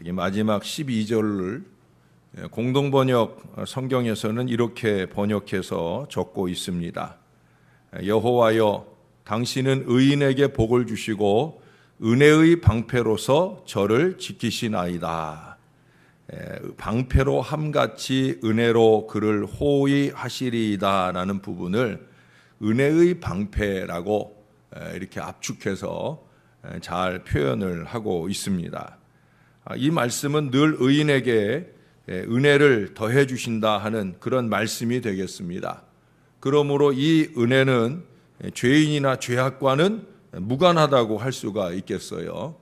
여기 마지막 12절을 공동번역 성경에서는 이렇게 번역해서 적고 있습니다. 여호와여, 당신은 의인에게 복을 주시고 은혜의 방패로서 저를 지키시나이다. 방패로 함같이 은혜로 그를 호위하시리이다 라는 부분을 은혜의 방패라고 이렇게 압축해서 잘 표현을 하고 있습니다. 이 말씀은 늘 의인에게 은혜를 더해 주신다 하는 그런 말씀이 되겠습니다. 그러므로 이 은혜는 죄인이나 죄악과는 무관하다고 할 수가 있겠어요.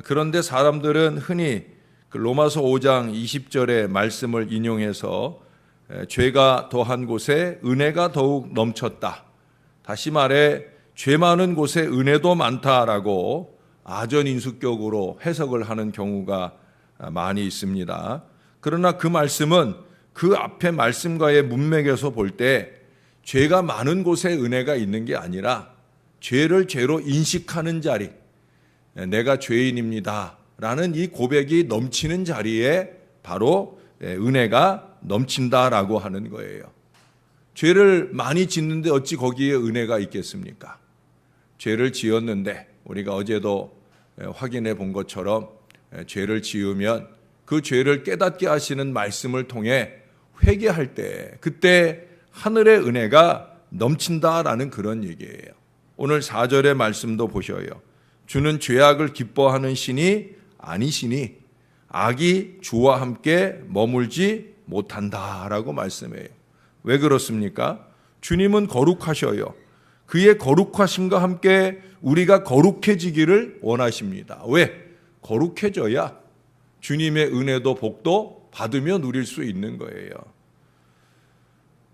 그런데 사람들은 흔히 로마서 5장 20절의 말씀을 인용해서 죄가 더한 곳에 은혜가 더욱 넘쳤다. 다시 말해 죄 많은 곳에 은혜도 많다라고 아전인수격으로 해석을 하는 경우가 많이 있습니다. 그러나 그 말씀은 그 앞에 말씀과의 문맥에서 볼 때 죄가 많은 곳에 은혜가 있는 게 아니라 죄를 죄로 인식하는 자리, 내가 죄인입니다 라는 이 고백이 넘치는 자리에 바로 은혜가 넘친다라고 하는 거예요. 죄를 많이 짓는데 어찌 거기에 은혜가 있겠습니까? 죄를 지었는데 우리가 어제도 확인해 본 것처럼 죄를 지으면 그 죄를 깨닫게 하시는 말씀을 통해 회개할 때 그때 하늘의 은혜가 넘친다라는 그런 얘기예요. 오늘 4절의 말씀도 보셔요. 주는 죄악을 기뻐하는 신이 아니시니 악이 주와 함께 머물지 못한다라고 말씀해요. 왜 그렇습니까? 주님은 거룩하셔요. 그의 거룩하심과 함께 우리가 거룩해지기를 원하십니다. 왜? 거룩해져야 주님의 은혜도 복도 받으며 누릴 수 있는 거예요.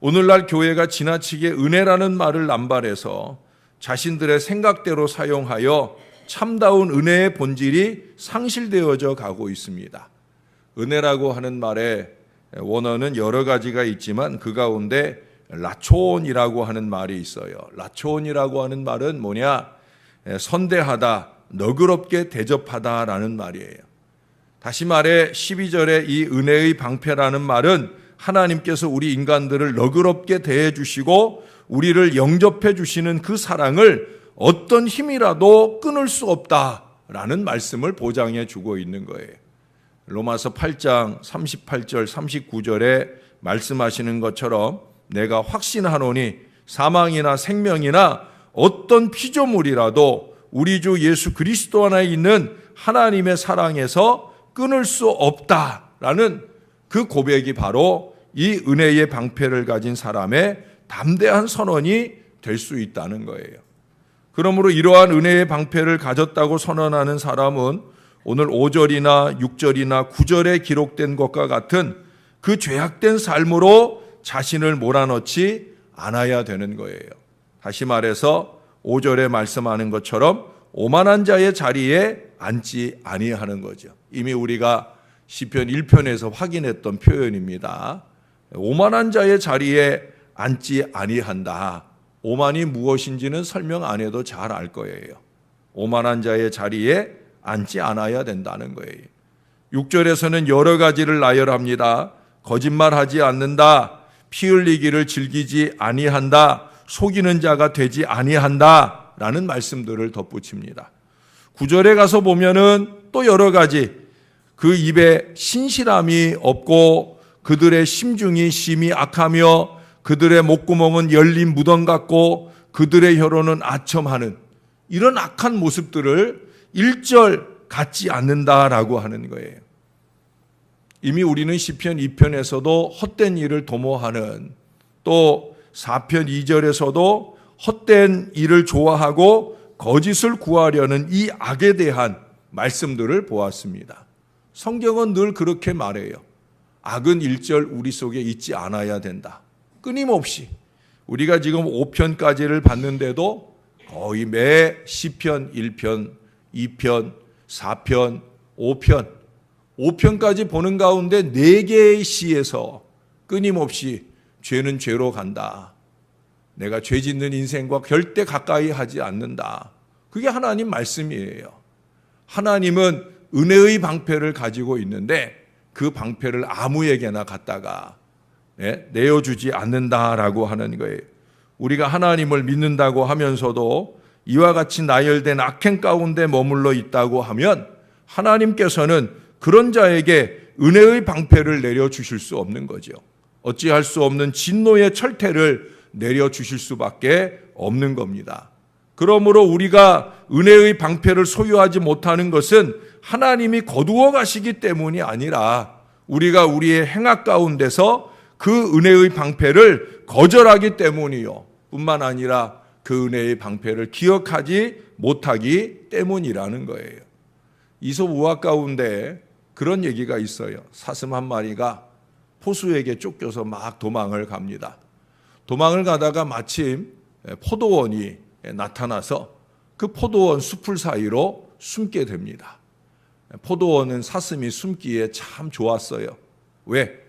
오늘날 교회가 지나치게 은혜라는 말을 남발해서 자신들의 생각대로 사용하여 참다운 은혜의 본질이 상실되어져 가고 있습니다. 은혜라고 하는 말의 원어는 여러 가지가 있지만 그 가운데 라촌이라고 하는 말이 있어요. 라촌이라고 하는 말은 뭐냐? 선대하다, 너그럽게 대접하다라는 말이에요. 다시 말해 12절에 이 은혜의 방패라는 말은 하나님께서 우리 인간들을 너그럽게 대해 주시고 우리를 영접해 주시는 그 사랑을 어떤 힘이라도 끊을 수 없다라는 말씀을 보장해 주고 있는 거예요. 로마서 8장 38절 39절에 말씀하시는 것처럼 내가 확신하노니 사망이나 생명이나 어떤 피조물이라도 우리 주 예수 그리스도 안에 있는 하나님의 사랑에서 끊을 수 없다라는 그 고백이 바로 이 은혜의 방패를 가진 사람의 담대한 선언이 될 수 있다는 거예요. 그러므로 이러한 은혜의 방패를 가졌다고 선언하는 사람은 오늘 5절이나 6절이나 9절에 기록된 것과 같은 그 죄악된 삶으로 자신을 몰아넣지 않아야 되는 거예요. 다시 말해서 5절에 말씀하는 것처럼 오만한 자의 자리에 앉지 아니하는 거죠. 이미 우리가 시편 1편에서 확인했던 표현입니다. 오만한 자의 자리에 앉지 아니한다. 오만이 무엇인지는 설명 안 해도 잘 알 거예요. 오만한 자의 자리에 앉지 않아야 된다는 거예요. 6절에서는 여러 가지를 나열합니다. 거짓말하지 않는다. 피 흘리기를 즐기지 아니한다. 속이는 자가 되지 아니한다. 라는 말씀들을 덧붙입니다. 9절에 가서 보면은 또 여러 가지 그 입에 신실함이 없고 그들의 심중이 심히 악하며 그들의 목구멍은 열린 무덤 같고 그들의 혀로는 아첨하는 이런 악한 모습들을 1절 갖지 않는다라고 하는 거예요. 이미 우리는 시편 2편에서도 헛된 일을 도모하는 또 4편 2절에서도 헛된 일을 좋아하고 거짓을 구하려는 이 악에 대한 말씀들을 보았습니다. 성경은 늘 그렇게 말해요. 악은 1절 우리 속에 있지 않아야 된다. 끊임없이 우리가 지금 5편까지를 봤는데도 거의 매 시편 1편, 2편, 4편, 5편까지 보는 가운데 4개의 시에서 끊임없이 죄는 죄로 간다. 내가 죄 짓는 인생과 절대 가까이 하지 않는다. 그게 하나님 말씀이에요. 하나님은 은혜의 방패를 가지고 있는데 그 방패를 아무에게나 갖다가 내어주지 않는다라고 하는 거예요. 우리가 하나님을 믿는다고 하면서도 이와 같이 나열된 악행 가운데 머물러 있다고 하면 하나님께서는 그런 자에게 은혜의 방패를 내려주실 수 없는 거죠. 어찌할 수 없는 진노의 철퇴를 내려주실 수밖에 없는 겁니다. 그러므로 우리가 은혜의 방패를 소유하지 못하는 것은 하나님이 거두어 가시기 때문이 아니라 우리가 우리의 행악 가운데서 그 은혜의 방패를 거절하기 때문이요. 뿐만 아니라 그 은혜의 방패를 기억하지 못하기 때문이라는 거예요. 이솝우화 가운데 그런 얘기가 있어요. 사슴 한 마리가 포수에게 쫓겨서 막 도망을 갑니다. 도망을 가다가 마침 포도원이 나타나서 그 포도원 숲을 사이로 숨게 됩니다. 포도원은 사슴이 숨기에 참 좋았어요. 왜?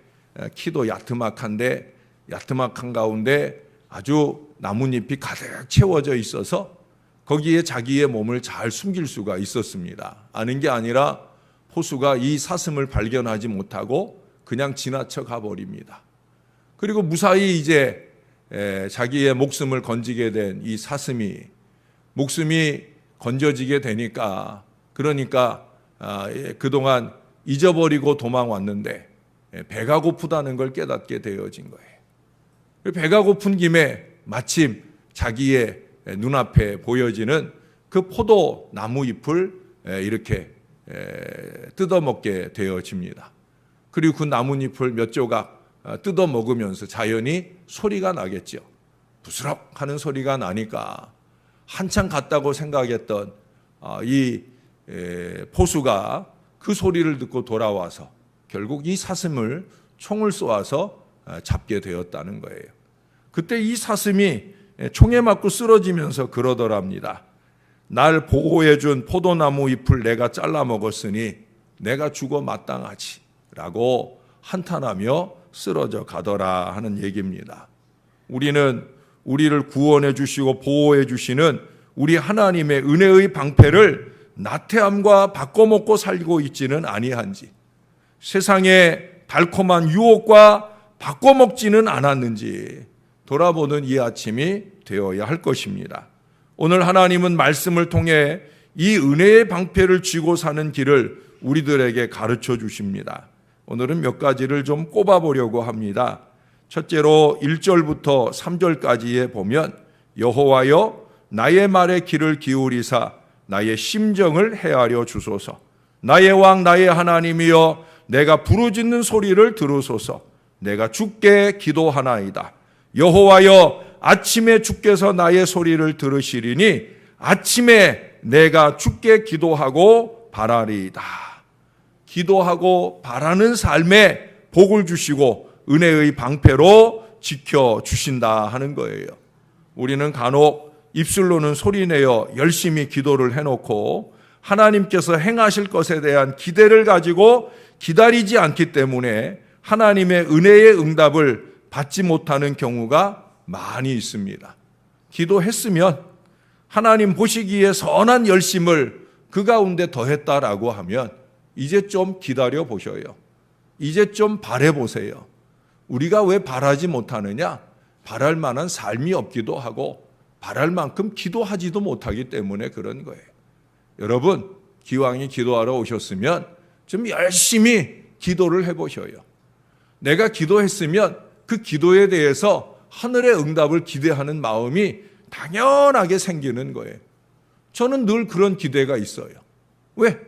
키도 야트막한데 야트막한 가운데 아주 나뭇잎이 가득 채워져 있어서 거기에 자기의 몸을 잘 숨길 수가 있었습니다. 아는 게 아니라 포수가 이 사슴을 발견하지 못하고 그냥 지나쳐 가버립니다. 그리고 무사히 이제 자기의 목숨을 건지게 된 이 사슴이 목숨이 건져지게 되니까 그러니까 그동안 잊어버리고 도망왔는데 배가 고프다는 걸 깨닫게 되어진 거예요. 배가 고픈 김에 마침 자기의 눈앞에 보여지는 그 포도 나무 잎을 이렇게 뜯어먹게 되어집니다. 그리고 그 나뭇잎을 몇 조각 뜯어먹으면서 자연히 소리가 나겠죠. 부스럭 하는 소리가 나니까 한참 갔다고 생각했던 이 포수가 그 소리를 듣고 돌아와서 결국 이 사슴을 총을 쏘아서 잡게 되었다는 거예요. 그때 이 사슴이 총에 맞고 쓰러지면서 그러더랍니다. 날 보호해준 포도나무 잎을 내가 잘라 먹었으니 내가 죽어 마땅하지 라고 한탄하며 쓰러져 가더라 하는 얘기입니다. 우리는 우리를 구원해 주시고 보호해 주시는 우리 하나님의 은혜의 방패를 나태함과 바꿔먹고 살고 있지는 아니한지, 세상의 달콤한 유혹과 바꿔먹지는 않았는지 돌아보는 이 아침이 되어야 할 것입니다. 오늘 하나님은 말씀을 통해 이 은혜의 방패를 쥐고 사는 길을 우리들에게 가르쳐 주십니다. 오늘은 몇 가지를 좀 꼽아보려고 합니다. 첫째로 1절부터 3절까지에 보면 여호와여 나의 말에 귀를 기울이사 나의 심정을 헤아려 주소서. 나의 왕 나의 하나님이여 내가 부르짖는 소리를 들으소서. 내가 주께 기도하나이다. 여호와여 아침에 주께서 나의 소리를 들으시리니 아침에 내가 주께 기도하고 바라리이다. 기도하고 바라는 삶에 복을 주시고 은혜의 방패로 지켜주신다 하는 거예요. 우리는 간혹 입술로는 소리내어 열심히 기도를 해놓고 하나님께서 행하실 것에 대한 기대를 가지고 기다리지 않기 때문에 하나님의 은혜의 응답을 받지 못하는 경우가 많이 있습니다. 기도했으면 하나님 보시기에 선한 열심을 그 가운데 더했다라고 하면 이제 좀 기다려 보셔요. 이제 좀 바라보세요. 우리가 왜 바라지 못하느냐? 바랄 만한 삶이 없기도 하고 바랄 만큼 기도하지도 못하기 때문에 그런 거예요. 여러분, 기왕이 기도하러 오셨으면 좀 열심히 기도를 해보셔요. 내가 기도했으면 그 기도에 대해서 하늘의 응답을 기대하는 마음이 당연하게 생기는 거예요. 저는 늘 그런 기대가 있어요. 왜?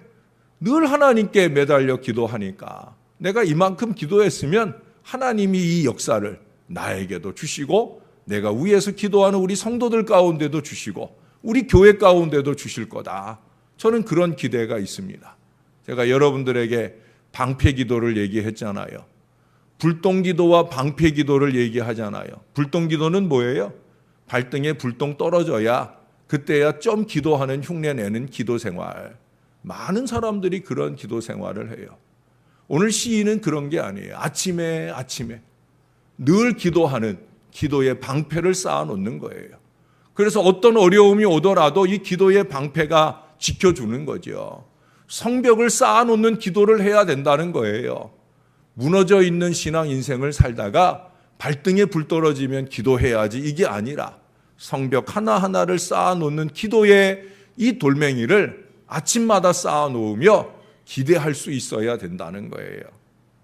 늘 하나님께 매달려 기도하니까 내가 이만큼 기도했으면 하나님이 이 역사를 나에게도 주시고 내가 위에서 기도하는 우리 성도들 가운데도 주시고 우리 교회 가운데도 주실 거다. 저는 그런 기대가 있습니다. 제가 여러분들에게 방패기도를 얘기했잖아요. 불똥기도와 방패기도를 얘기하잖아요. 불똥기도는 뭐예요? 발등에 불똥 떨어져야 그때야 좀 기도하는 흉내내는 기도생활. 많은 사람들이 그런 기도생활을 해요. 오늘 시인은 그런 게 아니에요. 아침에 늘 기도하는 기도의 방패를 쌓아놓는 거예요. 그래서 어떤 어려움이 오더라도 이 기도의 방패가 지켜주는 거죠. 성벽을 쌓아놓는 기도를 해야 된다는 거예요. 무너져 있는 신앙 인생을 살다가 발등에 불 떨어지면 기도해야지 이게 아니라 성벽 하나하나를 쌓아놓는 기도의 이 돌멩이를 아침마다 쌓아놓으며 기대할 수 있어야 된다는 거예요.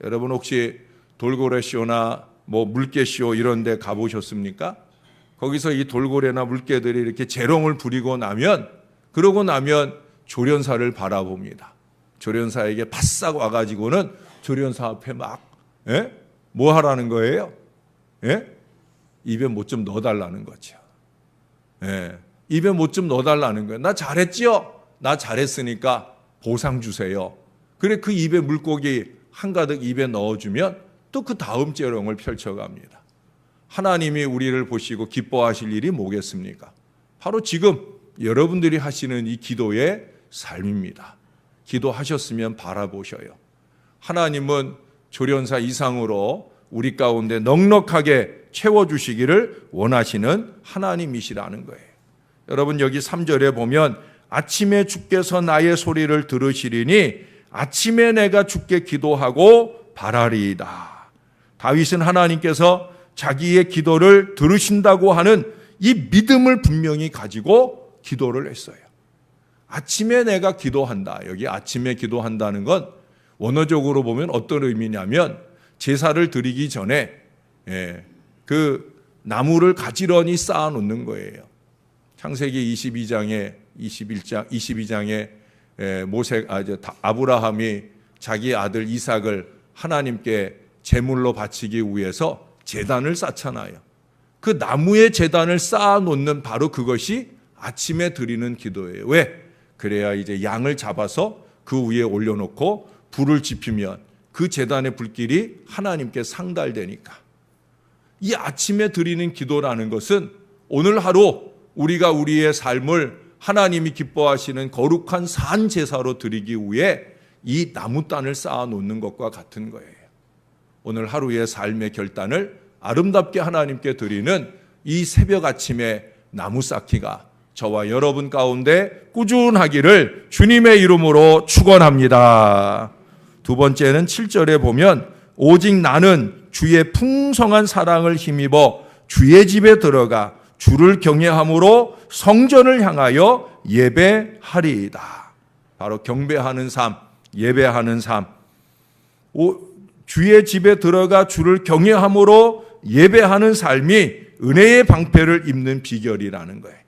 여러분 혹시 돌고래쇼나 물개쇼 이런 데 가보셨습니까? 거기서 이 돌고래나 물개들이 이렇게 재롱을 부리고 나면 그러고 나면 조련사를 바라봅니다. 조련사에게 바싹 와가지고는 조련사 앞에 뭐 하라는 거예요? 입에 못 좀 넣어달라는 거죠. 입에 못 좀 넣어달라는 거예요. 나 잘했지요? 나 잘했으니까 보상 주세요. 그래 그 입에 물고기 한가득 입에 넣어주면 또 그 다음 재롱을 펼쳐갑니다. 하나님이 우리를 보시고 기뻐하실 일이 뭐겠습니까? 바로 지금 여러분들이 하시는 이 기도의 삶입니다. 기도하셨으면 바라보셔요. 하나님은 조련사 이상으로 우리 가운데 넉넉하게 채워주시기를 원하시는 하나님이시라는 거예요. 여러분 여기 3절에 보면 아침에 주께서 나의 소리를 들으시리니 아침에 내가 주께 기도하고 바라리이다. 다윗은 하나님께서 자기의 기도를 들으신다고 하는 이 믿음을 분명히 가지고 기도를 했어요. 아침에 내가 기도한다. 여기 아침에 기도한다는 건 원어적으로 보면 어떤 의미냐면 제사를 드리기 전에 그 나무를 가지런히 쌓아놓는 거예요. 창세기 22장에 아브라함이 자기 아들 이삭을 하나님께 제물로 바치기 위해서 제단을 쌓잖아요. 그 나무의 제단을 쌓아놓는 바로 그것이 아침에 드리는 기도예요. 왜? 그래야 이제 양을 잡아서 그 위에 올려놓고 불을 지피면 그 제단의 불길이 하나님께 상달되니까. 이 아침에 드리는 기도라는 것은 오늘 하루 우리가 우리의 삶을 하나님이 기뻐하시는 거룩한 산 제사로 드리기 위해 이 나무단을 쌓아놓는 것과 같은 거예요. 오늘 하루의 삶의 결단을 아름답게 하나님께 드리는 이 새벽 아침에 나무 쌓기가 저와 여러분 가운데 꾸준하기를 주님의 이름으로 축원합니다. 두 번째는 7절에 보면 오직 나는 주의 풍성한 사랑을 힘입어 주의 집에 들어가 주를 경외함으로 성전을 향하여 예배하리이다. 바로 경배하는 삶, 예배하는 삶. 주의 집에 들어가 주를 경외함으로 예배하는 삶이 은혜의 방패를 입는 비결이라는 거예요.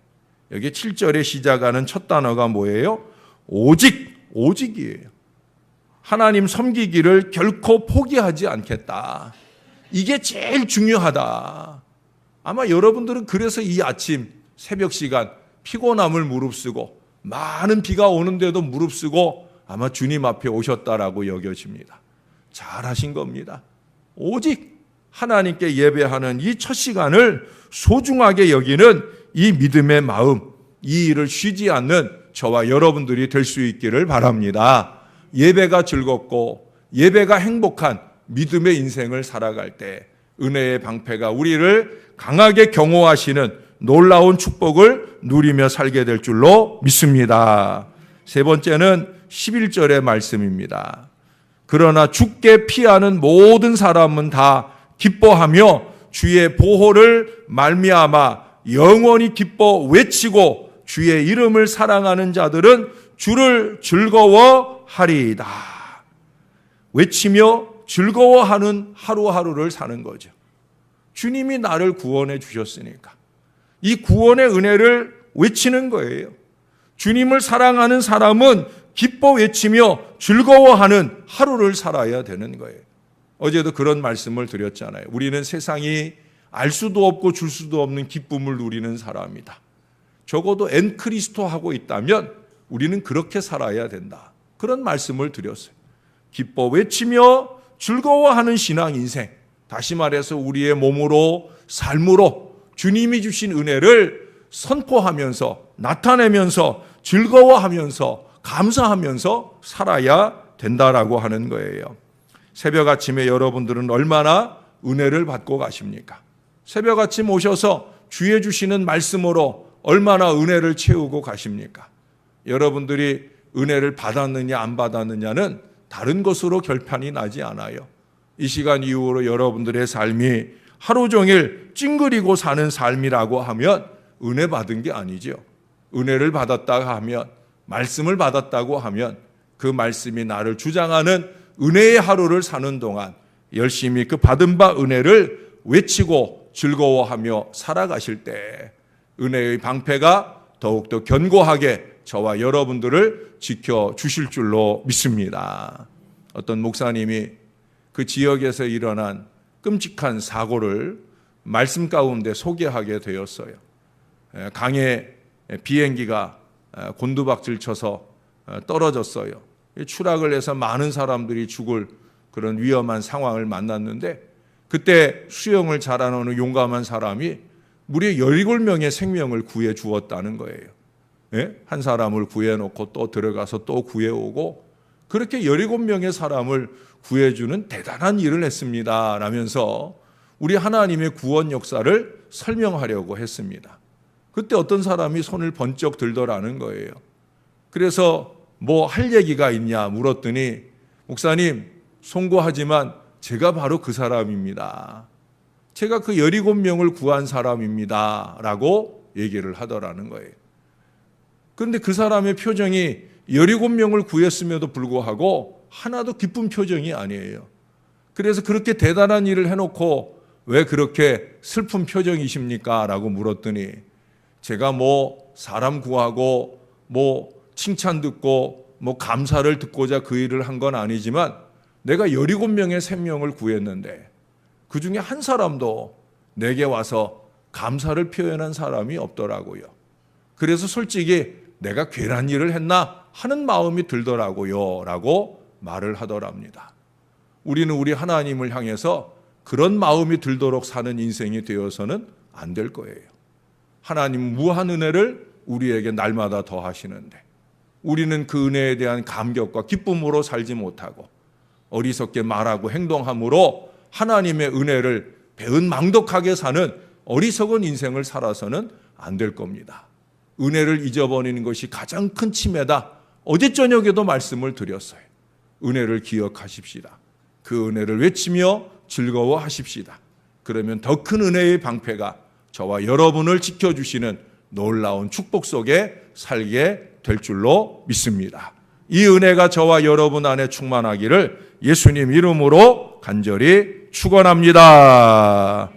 여기 7절에 시작하는 첫 단어가 뭐예요? 오직이에요. 하나님 섬기기를 결코 포기하지 않겠다. 이게 제일 중요하다. 아마 여러분들은 그래서 이 아침 새벽 시간 피곤함을 무릅쓰고 많은 비가 오는데도 무릅쓰고 아마 주님 앞에 오셨다라고 여겨집니다. 잘하신 겁니다. 오직 하나님께 예배하는 이 첫 시간을 소중하게 여기는 이 믿음의 마음, 이 일을 쉬지 않는 저와 여러분들이 될 수 있기를 바랍니다. 예배가 즐겁고 예배가 행복한 믿음의 인생을 살아갈 때 은혜의 방패가 우리를 강하게 경호하시는 놀라운 축복을 누리며 살게 될 줄로 믿습니다. 세 번째는 11절의 말씀입니다. 그러나 주께 피하는 모든 사람은 다 기뻐하며 주의 보호를 말미암아 영원히 기뻐 외치고 주의 이름을 사랑하는 자들은 주를 즐거워하리이다. 외치며 즐거워하는 하루하루를 사는 거죠. 주님이 나를 구원해 주셨으니까 이 구원의 은혜를 외치는 거예요. 주님을 사랑하는 사람은 기뻐 외치며 즐거워하는 하루를 살아야 되는 거예요. 어제도 그런 말씀을 드렸잖아요. 우리는 세상이 알 수도 없고 줄 수도 없는 기쁨을 누리는 사람이다. 적어도 엔크리스토 하고 있다면 우리는 그렇게 살아야 된다. 그런 말씀을 드렸어요. 기뻐 외치며 즐거워하는 신앙 인생. 다시 말해서 우리의 몸으로 삶으로 주님이 주신 은혜를 선포하면서 나타내면서 즐거워하면서 감사하면서 살아야 된다라고 하는 거예요. 새벽 아침에 여러분들은 얼마나 은혜를 받고 가십니까? 새벽 아침 오셔서 주의 주시는 말씀으로 얼마나 은혜를 채우고 가십니까? 여러분들이 은혜를 받았느냐 안 받았느냐는 다른 것으로 결판이 나지 않아요. 이 시간 이후로 여러분들의 삶이 하루 종일 찡그리고 사는 삶이라고 하면 은혜 받은 게 아니죠. 은혜를 받았다고 하면, 말씀을 받았다고 하면 그 말씀이 나를 주장하는 은혜의 하루를 사는 동안 열심히 그 받은 바 은혜를 외치고 즐거워하며 살아가실 때 은혜의 방패가 더욱더 견고하게 저와 여러분들을 지켜주실 줄로 믿습니다. 어떤 목사님이 그 지역에서 일어난 끔찍한 사고를 말씀 가운데 소개하게 되었어요. 강에 비행기가 곤두박질 쳐서 떨어졌어요. 추락을 해서 많은 사람들이 죽을 그런 위험한 상황을 만났는데, 그때 수영을 잘하는 어느 용감한 사람이 무려 17명의 생명을 구해 주었다는 거예요. 한 사람을 구해놓고 또 들어가서 또 구해오고, 그렇게 17명의 사람을 구해주는 대단한 일을 했습니다 라면서 우리 하나님의 구원 역사를 설명하려고 했습니다. 그때 어떤 사람이 손을 번쩍 들더라는 거예요. 그래서 뭐 할 얘기가 있냐 물었더니, 목사님, 송구하지만 제가 바로 그 사람입니다. 제가 그 17명을 구한 사람입니다 라고 얘기를 하더라는 거예요. 그런데 그 사람의 표정이 17명을 구했음에도 불구하고 하나도 기쁜 표정이 아니에요. 그래서 그렇게 대단한 일을 해놓고 왜 그렇게 슬픈 표정이십니까? 라고 물었더니, 제가 뭐 사람 구하고 뭐 칭찬 듣고 뭐 감사를 듣고자 그 일을 한 건 아니지만 내가 17명의 생명을 구했는데 그 중에 한 사람도 내게 와서 감사를 표현한 사람이 없더라고요. 그래서 솔직히 내가 괜한 일을 했나 하는 마음이 들더라고요 라고 말을 하더랍니다. 우리는 우리 하나님을 향해서 그런 마음이 들도록 사는 인생이 되어서는 안 될 거예요. 하나님 무한 은혜를 우리에게 날마다 더하시는데 우리는 그 은혜에 대한 감격과 기쁨으로 살지 못하고 어리석게 말하고 행동함으로 하나님의 은혜를 배은망덕하게 사는 어리석은 인생을 살아서는 안 될 겁니다. 은혜를 잊어버리는 것이 가장 큰 침해다. 어제 저녁에도 말씀을 드렸어요. 은혜를 기억하십시다. 그 은혜를 외치며 즐거워하십시다. 그러면 더 큰 은혜의 방패가 저와 여러분을 지켜주시는 놀라운 축복 속에 살게 될 줄로 믿습니다. 이 은혜가 저와 여러분 안에 충만하기를 예수님 이름으로 간절히 축원합니다.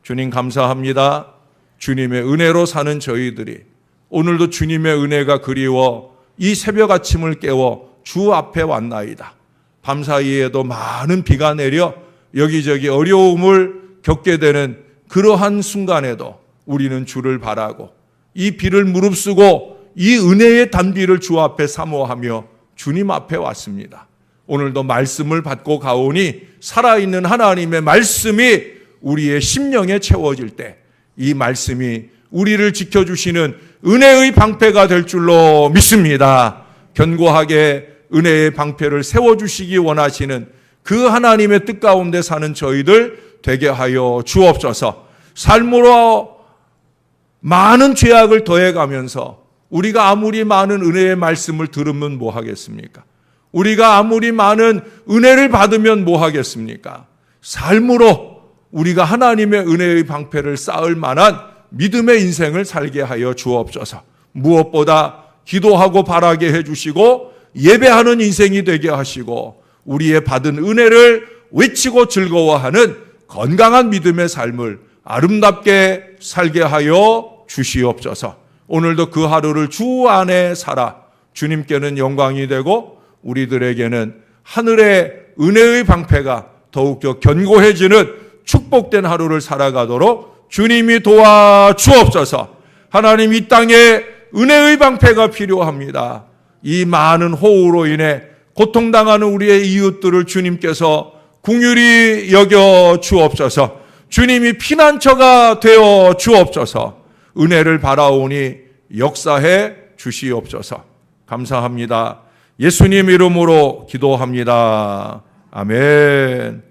주님 감사합니다. 주님의 은혜로 사는 저희들이 오늘도 주님의 은혜가 그리워 이 새벽 아침을 깨워 주 앞에 왔나이다. 밤사이에도 많은 비가 내려 여기저기 어려움을 겪게 되는 그러한 순간에도 우리는 주를 바라고 이 비를 무릅쓰고 이 은혜의 단비를 주 앞에 사모하며 주님 앞에 왔습니다. 오늘도 말씀을 받고 가오니 살아있는 하나님의 말씀이 우리의 심령에 채워질 때 이 말씀이 우리를 지켜주시는 은혜의 방패가 될 줄로 믿습니다. 견고하게 은혜의 방패를 세워주시기 원하시는 그 하나님의 뜻 가운데 사는 저희들 되게 하여 주옵소서. 삶으로 많은 죄악을 더해가면서 우리가 아무리 많은 은혜의 말씀을 들으면 뭐 하겠습니까? 우리가 아무리 많은 은혜를 받으면 뭐 하겠습니까? 삶으로 우리가 하나님의 은혜의 방패를 쌓을 만한 믿음의 인생을 살게 하여 주옵소서. 무엇보다 기도하고 바라게 해주시고 예배하는 인생이 되게 하시고 우리의 받은 은혜를 외치고 즐거워하는 건강한 믿음의 삶을 아름답게 살게 하여 주시옵소서. 오늘도 그 하루를 주 안에 살아 주님께는 영광이 되고 우리들에게는 하늘의 은혜의 방패가 더욱더 견고해지는 축복된 하루를 살아가도록 주님이 도와주옵소서. 하나님, 이 땅에 은혜의 방패가 필요합니다. 이 많은 호우로 인해 고통당하는 우리의 이웃들을 주님께서 긍휼히 여겨 주옵소서. 주님이 피난처가 되어 주옵소서. 은혜를 바라오니 역사해 주시옵소서. 감사합니다. 예수님 이름으로 기도합니다. 아멘.